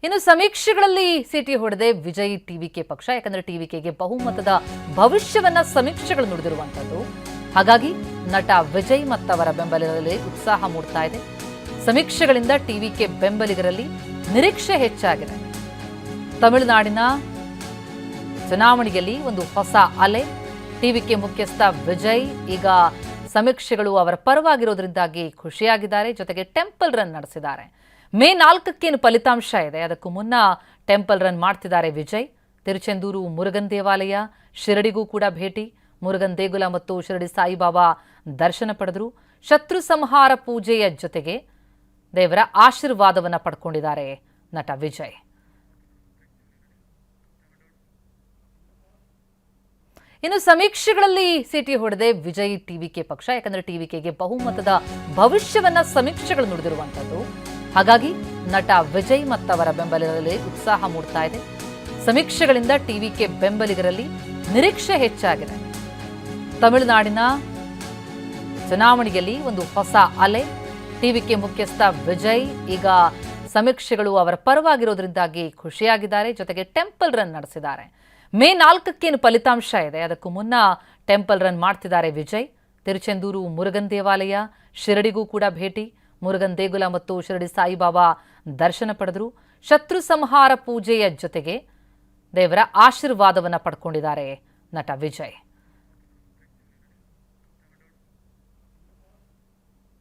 ಇನ್ನು ಸಮೀಕ್ಷೆಗಳಲ್ಲಿ ಸಿಟಿ ಹೊಡೆದೆ ವಿಜಯ್ ಟಿವಿಕೆ ಪಕ್ಷ. ಯಾಕಂದ್ರೆ ಟಿವಿಕೆಗೆ ಬಹುಮತದ ಭವಿಷ್ಯವನ್ನ ಸಮೀಕ್ಷೆಗಳು ನುಡಿದಿರುವಂತದ್ದು. ಹಾಗಾಗಿ ನಟ ವಿಜಯ್ ಮತ್ತವರ ಬೆಂಬಲಿಗರಲ್ಲಿ ಉತ್ಸಾಹ ಮೂಡ್ತಾ ಇದೆ. ಸಮೀಕ್ಷೆಗಳಿಂದ ಟಿವಿಕೆ ಬೆಂಬಲಿಗರಲ್ಲಿ ನಿರೀಕ್ಷೆ ಹೆಚ್ಚಾಗಿದೆ. ತಮಿಳುನಾಡಿನ ಚುನಾವಣೆಯಲ್ಲಿ ಒಂದು ಹೊಸ ಅಲೆ. ಟಿವಿಕೆ ಮುಖ್ಯಸ್ಥ ವಿಜಯ್ ಈಗ ಸಮೀಕ್ಷೆಗಳು ಅವರ ಪರವಾಗಿರೋದ್ರಿಂದಾಗಿ ಖುಷಿಯಾಗಿದ್ದಾರೆ. ಜೊತೆಗೆ ಟೆಂಪಲ್ ರನ್ ನಡೆಸಿದ್ದಾರೆ. ಮೇ 4ಕ್ಕೇನು ಫಲಿತಾಂಶ ಇದೆ, ಅದಕ್ಕೂ ಮುನ್ನ ಟೆಂಪಲ್ ರನ್ ಮಾಡ್ತಿದ್ದಾರೆ ವಿಜಯ್. ತಿರುಚೆಂದೂರು ಮುರುಗನ್ ದೇವಾಲಯ, ಶಿರಡಿಗೂ ಕೂಡ ಭೇಟಿ. ಮುರುಗನ್ ದೇಗುಲ ಮತ್ತು ಶಿರಡಿ ಸಾಯಿಬಾಬಾ ದರ್ಶನ ಪಡೆದರು. ಶತ್ರು ಸಂಹಾರ ಪೂಜೆಯ ಜೊತೆಗೆ ದೇವರ ಆಶೀರ್ವಾದವನ್ನು ಪಡ್ಕೊಂಡಿದ್ದಾರೆ ನಟ ವಿಜಯ್. ಇನ್ನು ಸಮೀಕ್ಷೆಗಳಲ್ಲಿ ಸಿಟಿ ಹೊಡೆದೆ ವಿಜಯ್ ಟಿವಿಕೆ ಪಕ್ಷ. ಯಾಕಂದ್ರೆ ಟಿವಿಕೆಗೆ ಬಹುಮತದ ಭವಿಷ್ಯವನ್ನ ಸಮೀಕ್ಷೆಗಳು ನುಡಿದಿರುವಂತದ್ದು. ಹಾಗಾಗಿ ನಟ ವಿಜಯ್ ಮತ್ತವರ ಬೆಂಬಲಿಗರಲ್ಲಿ ಉತ್ಸಾಹ ಮೂಡ್ತಾ ಇದೆ. ಸಮೀಕ್ಷೆಗಳಿಂದ ಟಿವಿಕೆ ಬೆಂಬಲಿಗರಲ್ಲಿ ನಿರೀಕ್ಷೆ ಹೆಚ್ಚಾಗಿದೆ. ತಮಿಳುನಾಡಿನ ಚುನಾವಣೆಯಲ್ಲಿ ಒಂದು ಹೊಸ ಅಲೆ. ಟಿವಿಕೆ ಮುಖ್ಯಸ್ಥ ವಿಜಯ್ ಈಗ ಸಮೀಕ್ಷೆಗಳು ಅವರ ಪರವಾಗಿರೋದ್ರಿಂದಾಗಿ ಖುಷಿಯಾಗಿದ್ದಾರೆ. ಜೊತೆಗೆ ಟೆಂಪಲ್ ರನ್ ನಡೆಸಿದ್ದಾರೆ. ಮೇ 4ಕ್ಕೇನು ಫಲಿತಾಂಶ ಇದೆ, ಅದಕ್ಕೂ ಮುನ್ನ ಟೆಂಪಲ್ ರನ್ ಮಾಡ್ತಿದ್ದಾರೆ ವಿಜಯ್. ತಿರುಚೆಂದೂರು ಮುರುಗನ್ ದೇವಾಲಯ, ಶಿರಡಿಗೂ ಕೂಡ ಭೇಟಿ. ಮುರುಗನ್ ದೇಗುಲ ಮತ್ತು ಶಿರಡಿ ಸಾಯಿಬಾಬಾ ದರ್ಶನ ಪಡೆದರು. ಶತ್ರು ಸಂಹಾರ ಪೂಜೆಯ ಜೊತೆಗೆ ದೇವರ ಆಶೀರ್ವಾದವನ್ನು ಪಡ್ಕೊಂಡಿದ್ದಾರೆ ನಟ ವಿಜಯ್.